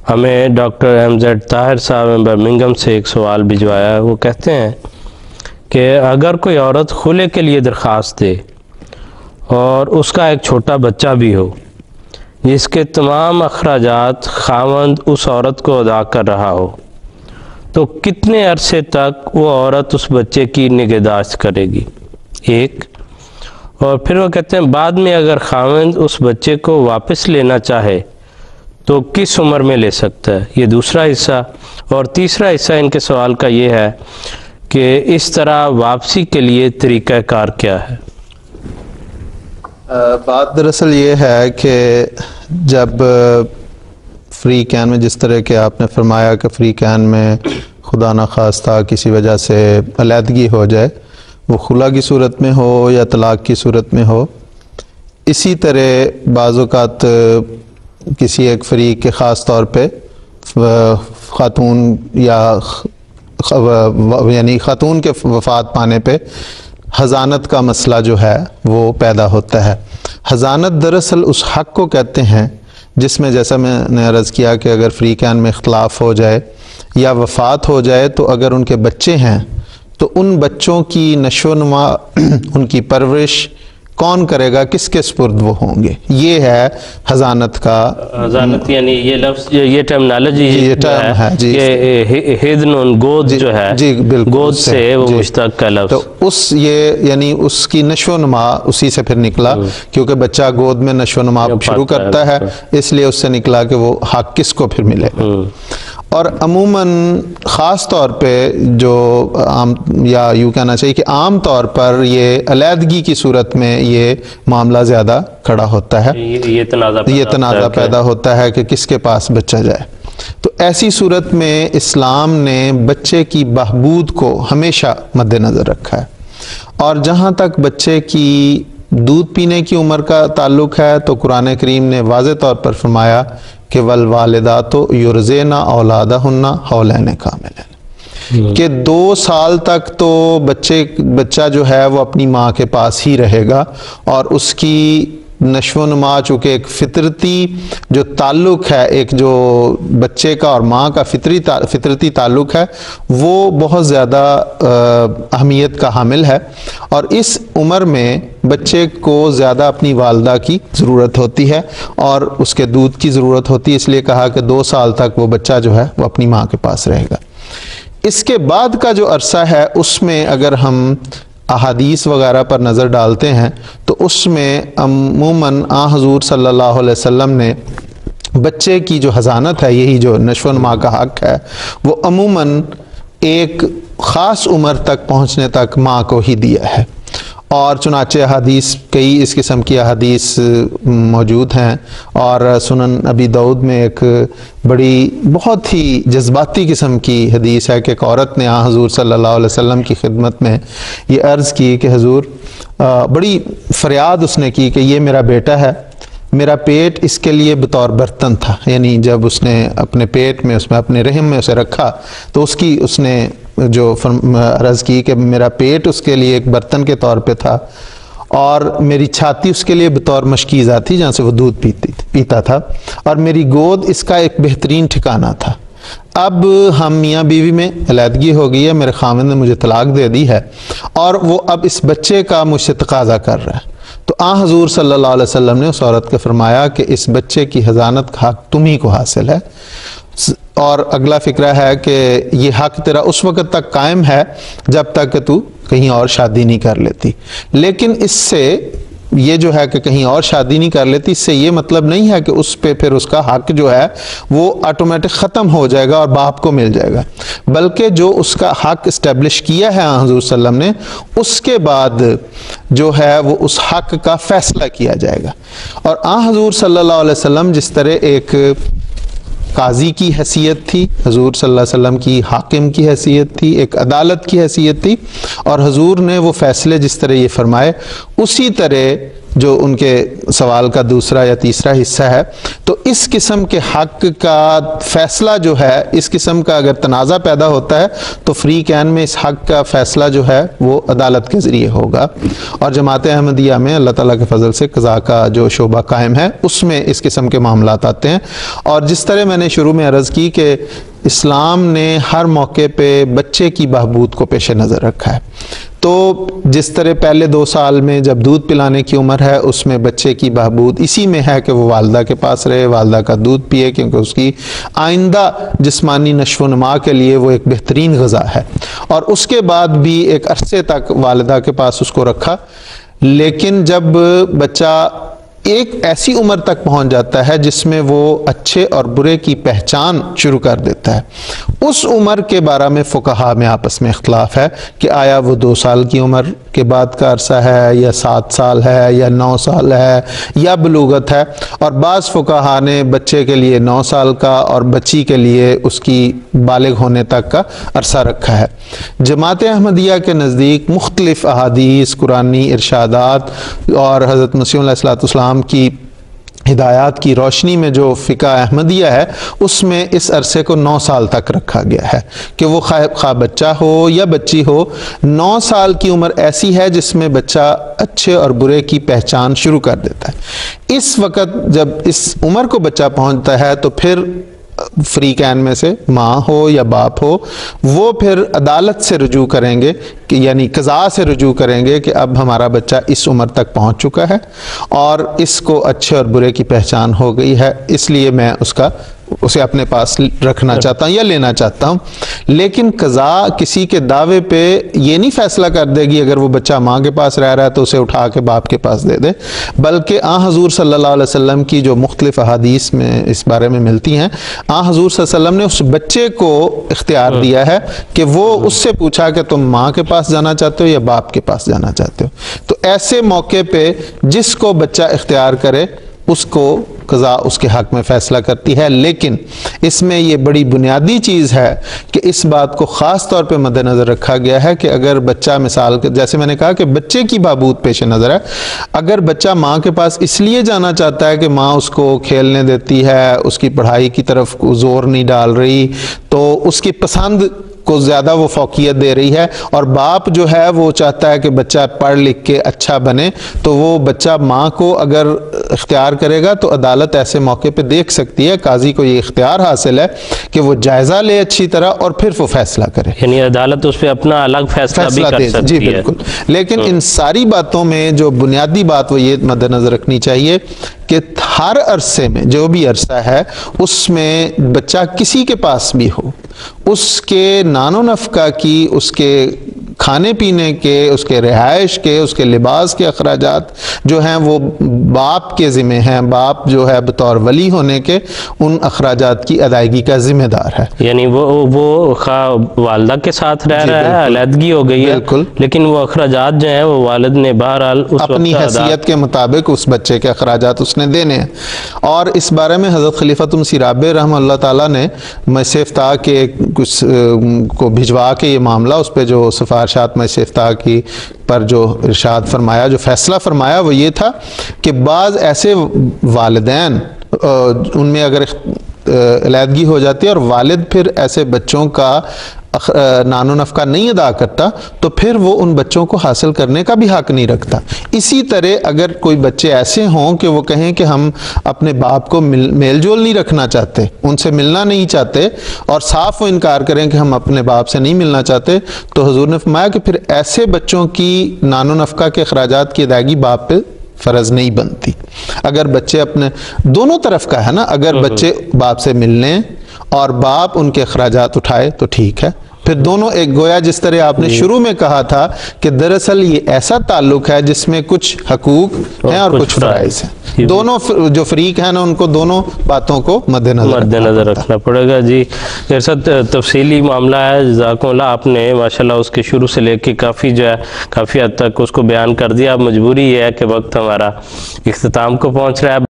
ہمیں doctor MZ Tahir صاحب نے برمنگھم سے ایک سوال بھجوایا ہے۔ وہ کہتے ہیں کہ اگر کوئی عورت خلع کے لیے درخواست دے اور اس کا ایک چھوٹا بچہ بھی ہو جس کے تمام اخراجات خاوند اس عورت کو ادا کر رہا ہو، تو کتنے عرصے تک وہ عورت اس بچے کی نگہداشت کرے گی؟ ایک، اور پھر وہ کہتے ہیں بعد میں اگر خاوند اس بچے کو واپس لینا چاہے تو کس عمر میں لے سکتا ہے؟ یہ دوسرا حصہ۔ اور تیسرا حصہ ان کے سوال کا یہ ہے کہ اس طرح واپسی کے لیے طریقہ کار کیا ہے؟ بات دراصل یہ ہے کہ جب فری کین میں جس طرح کہ آپ نے فرمایا کہ فری کین میں خدا نخواستہ کسی وجہ سے علیحدگی ہو جائے، وہ خلا کی صورت میں ہو یا طلاق کی صورت میں ہو، اسی طرح بعض اوقات کسی ایک فریق کے خاص طور پہ خاتون یعنی خاتون کے وفات پانے پہ حضانت کا مسئلہ جو ہے وہ پیدا ہوتا ہے۔ حضانت دراصل اس حق کو کہتے ہیں جس میں، جیسا میں نے عرض کیا کہ اگر فری کین میں اختلاف ہو جائے یا وفات ہو جائے تو اگر ان کے بچے ہیں تو ان بچوں کی نشو و نما، ان کی پرورش کون کرے گا، کس کے سپرد وہ ہوں گے، یہ ہے حضانت کا۔ حضانت یعنی یہ لفظ، یہ ٹرمنالوجی یہ ٹرم ہے جی، یہ ہیدن گود جو ہے، جی بالکل گود سے وہ مشتق کا لفظ، تو یہ یعنی اس کی نشو و نما اسی سے پھر نکلا، کیونکہ بچہ گود میں نشو و نما شروع کرتا ہے، اس لیے اس سے نکلا کہ وہ حق کس کو پھر ملے گا۔ اور عموماً خاص طور پہ جو یا یوں کہنا چاہیے کہ عام طور پر یہ علیحدگی کی صورت میں یہ معاملہ زیادہ کھڑا ہوتا ہے، یہ تنازع پیدا ہوتا ہے کہ کس کے پاس بچہ جائے۔ تو ایسی صورت میں اسلام نے بچے کی بہبود کو ہمیشہ مد نظر رکھا ہے، اور جہاں تک بچے کی دودھ پینے کی عمر کا تعلق ہے تو قرآن کریم نے واضح طور پر فرمایا کہ والوالدات یرضعن اولادہن حولین کاملین، کہ 2 سال تک تو بچہ جو ہے وہ اپنی ماں کے پاس ہی رہے گا، اور اس کی نشو و نما چونکہ ایک فطرتی جو تعلق ہے، ایک جو بچے کا اور ماں کا فطرتی تعلق ہے، وہ بہت زیادہ اہمیت کا حامل ہے، اور اس عمر میں بچے کو زیادہ اپنی والدہ کی ضرورت ہوتی ہے اور اس کے دودھ کی ضرورت ہوتی ہے، اس لیے کہا کہ 2 سال تک وہ بچہ جو ہے وہ اپنی ماں کے پاس رہے گا۔ اس کے بعد کا جو عرصہ ہے اس میں اگر ہم احادیث وغیرہ پر نظر ڈالتے ہیں تو اس میں عموماً حضور صلی اللہ علیہ وسلم نے بچے کی جو حضانت ہے، یہی جو نشو و نما کا حق ہے، وہ عموماً ایک خاص عمر تک پہنچنے تک ماں کو ہی دیا ہے، اور چنانچہ احادیث کئی اس قسم کی احادیث موجود ہیں، اور سنن ابی داؤد میں ایک بڑی بہت ہی جذباتی قسم کی حدیث ہے کہ ایک عورت نے حضور صلی اللہ علیہ وسلم کی خدمت میں یہ عرض کی کہ حضور، بڑی فریاد اس نے کی کہ یہ میرا بیٹا ہے، میرا پیٹ اس کے لیے بطور برتن تھا، یعنی جب اس نے اپنے پیٹ میں اس میں اپنے رحم میں اسے رکھا تو اس نے جو عرض کی کہ میرا پیٹ اس کے لیے ایک برتن کے طور پہ تھا، اور میری چھاتی اس کے لیے بطور مشکیزہ تھی جہاں سے وہ دودھ پیتا تھا، اور میری گود اس کا ایک بہترین ٹھکانہ تھا۔ اب ہم میاں بیوی میں علیحدگی ہو گئی ہے، میرے خاوند نے مجھے طلاق دے دی ہے، اور وہ اب اس بچے کا مجھ سے تقاضا کر رہا ہے، تو حضور صلی اللہ علیہ وسلم نے اس عورت کو فرمایا کہ اس بچے کی حضانت کا حق تمہیں کو حاصل ہے، اور اگلا فکرہ ہے کہ یہ حق تیرا اس وقت تک قائم ہے جب تک کہ تو کہیں اور شادی نہیں کر لیتی، لیکن اس سے یہ جو ہے کہ کہیں اور شادی نہیں کر لیتی، اس سے یہ مطلب نہیں ہے کہ اس پہ پھر اس کا حق جو ہے وہ آٹومیٹک ختم ہو جائے گا اور باپ کو مل جائے گا، بلکہ جو اس کا حق اسٹیبلش کیا ہے حضور صلی اللہ علیہ وسلم نے، اس کے بعد جو ہے وہ اس حق کا فیصلہ کیا جائے گا۔ اور حضور صلی اللہ علیہ وسلم جس طرح ایک قاضی کی حیثیت تھی، حضور صلی اللہ علیہ وسلم کی حاکم کی حیثیت تھی، ایک عدالت کی حیثیت تھی، اور حضور نے وہ فیصلے جس طرح یہ فرمائے اسی طرح جو ان کے سوال کا دوسرا یا تیسرا حصہ ہے، تو اس قسم کے حق کا فیصلہ جو ہے، اس قسم کا اگر تنازع پیدا ہوتا ہے تو فریق عین میں اس حق کا فیصلہ جو ہے وہ عدالت کے ذریعے ہوگا، اور جماعت احمدیہ میں اللہ تعالیٰ کے فضل سے قضاء کا جو شعبہ قائم ہے اس میں اس قسم کے معاملات آتے ہیں۔ اور جس طرح میں نے شروع میں عرض کی کہ اسلام نے ہر موقع پہ بچے کی بہبود کو پیش نظر رکھا ہے، تو جس طرح پہلے 2 سال میں جب دودھ پلانے کی عمر ہے اس میں بچے کی بہبود اسی میں ہے کہ وہ والدہ کے پاس رہے، والدہ کا دودھ پیے، کیونکہ اس کی آئندہ جسمانی نشو و نما کے لیے وہ ایک بہترین غذا ہے، اور اس کے بعد بھی ایک عرصے تک والدہ کے پاس اس کو رکھا۔ لیکن جب بچہ ایک ایسی عمر تک پہنچ جاتا ہے جس میں وہ اچھے اور برے کی پہچان شروع کر دیتا ہے، اس عمر کے بارے میں فقہا میں آپس میں اختلاف ہے کہ آیا وہ 2 سال کی عمر کے بعد کا عرصہ ہے یا 7 سال ہے یا 9 سال ہے یا بلوغت ہے، اور بعض فقہا نے بچے کے لیے 9 سال کا اور بچی کے لیے اس کی بالغ ہونے تک کا عرصہ رکھا ہے۔ جماعت احمدیہ کے نزدیک مختلف احادیث، قرآنی ارشادات اور حضرت مسیح علیہ السلام کی ہدایات کی روشنی میں جو فقہ احمدیہ ہے اس میں اس عرصے کو 9 سال تک رکھا گیا ہے کہ وہ خواہ بچہ ہو یا بچی ہو، 9 سال کی عمر ایسی ہے جس میں بچہ اچھے اور برے کی پہچان شروع کر دیتا ہے۔ اس وقت جب اس عمر کو بچہ پہنچتا ہے تو پھر فریقین میں سے ماں ہو یا باپ ہو وہ پھر عدالت سے رجوع کریں گے، کہ یعنی قضاء سے رجوع کریں گے کہ اب ہمارا بچہ اس عمر تک پہنچ چکا ہے اور اس کو اچھے اور برے کی پہچان ہو گئی ہے، اس لیے میں اسے اپنے پاس رکھنا چاہتا ہوں یا لینا چاہتا ہوں۔ لیکن قضاء کسی کے دعوے پہ یہ نہیں فیصلہ کر دے گی اگر وہ بچہ ماں کے پاس رہ رہا ہے تو اسے اٹھا کے باپ کے پاس دے دے، بلکہ حضور صلی اللہ علیہ وسلم کی جو مختلف احادیث میں اس بارے میں ملتی ہیں، حضور صلی اللہ علیہ وسلم نے اس بچے کو اختیار دیا ہے کہ وہ اس سے پوچھا کہ تم ماں کے پاس جانا چاہتے ہو یا باپ کے پاس جانا چاہتے ہو، تو ایسے موقع پہ جس کو بچہ اختیار کرے اس کو قضاء اس کے حق میں فیصلہ کرتی ہے۔ لیکن اس میں یہ بڑی بنیادی چیز ہے کہ اس بات کو خاص طور پہ مد نظر رکھا گیا ہے کہ اگر بچہ مثال جیسے میں نے کہا کہ بچے کی بہبود پیش نظر ہے، اگر بچہ ماں کے پاس اس لیے جانا چاہتا ہے کہ ماں اس کو کھیلنے دیتی ہے، اس کی پڑھائی کی طرف زور نہیں ڈال رہی، تو اس کی پسند کو زیادہ وہ فوقیت دے رہی ہے، اور باپ جو ہے وہ چاہتا ہے کہ بچہ پڑھ لکھ کے اچھا بنے، تو وہ بچہ ماں کو اگر اختیار کرے گا تو عدالت ایسے موقع پہ دیکھ سکتی ہے، قاضی کو یہ اختیار حاصل ہے کہ وہ جائزہ لے اچھی طرح اور پھر وہ فیصلہ کرے، یعنی عدالت اس پہ اپنا الگ فیصلہ بھی کر سکتی ہے۔ جی بالکل، لیکن ان ساری باتوں میں جو بنیادی بات وہ یہ مد نظر رکھنی چاہیے کہ ہر عرصے میں جو بھی عرصہ ہے اس میں بچہ کسی کے پاس بھی ہو، اس کے نان و نفقہ کی، اس کے کھانے پینے کے، اس کے رہائش کے، اس کے لباس کے اخراجات جو ہیں وہ باپ کے ذمہ ہیں، باپ جو ہے بطور ولی ہونے کے ان اخراجات کی ادائیگی کا ذمہ دار ہے۔ یعنی وہ والدہ کے ساتھ رہ رہا ہے، علیحدگی ہو گئی ہے، لیکن وہ اخراجات جو ہیں وہ والد نے بہرحال اپنی حیثیت کے مطابق اس بچے کے اخراجات اس نے دینے ہیں۔ اور اس بارے میں حضرت خلیفۃ مسیح رابع رحمہ اللہ تعالیٰ نے مجلس افتاء کے کچھ کو بھجوا کے یہ معاملہ اس پہ جو سفارشات مجلس افتاء کی پر جو ارشاد فرمایا، جو فیصلہ فرمایا وہ یہ تھا کہ بعض ایسے والدین ان میں اگر علیحدگی ہو جاتی ہے اور والد پھر ایسے بچوں کا نان و نفقہ نہیں ادا کرتا تو پھر وہ ان بچوں کو حاصل کرنے کا بھی حق نہیں رکھتا۔ اسی طرح اگر کوئی بچے ایسے ہوں کہ وہ کہیں کہ ہم اپنے باپ کو میل جول نہیں رکھنا چاہتے، ان سے ملنا نہیں چاہتے، اور صاف وہ انکار کریں کہ ہم اپنے باپ سے نہیں ملنا چاہتے، تو حضور نے فرمایا کہ پھر ایسے بچوں کی نان و نفقہ کے اخراجات کی ادائیگی باپ پہ فرض نہیں بنتی۔ اگر بچے اپنے دونوں طرف کا ہے نا، اگر بچے باپ سے ملنے اور باپ ان کے اخراجات اٹھائے تو ٹھیک ہے، پھر دونوں ایک گویا جس طرح آپ نے شروع میں کہا تھا کہ دراصل یہ ایسا تعلق ہے جس میں کچھ حقوق ہیں اور کچھ فرائض ہیں، دونوں جو فریق ہیں نا ان کو دونوں باتوں کو مد نظر رکھنا پڑے گا۔ جی میرے ساتھ تفصیلی معاملہ ہے، جزاکم اللہ، آپ نے ماشاءاللہ اس کے شروع سے لے کے کافی حد تک اس کو بیان کر دیا۔ اب مجبوری یہ ہے کہ وقت ہمارا اختتام کو پہنچ رہا ہے۔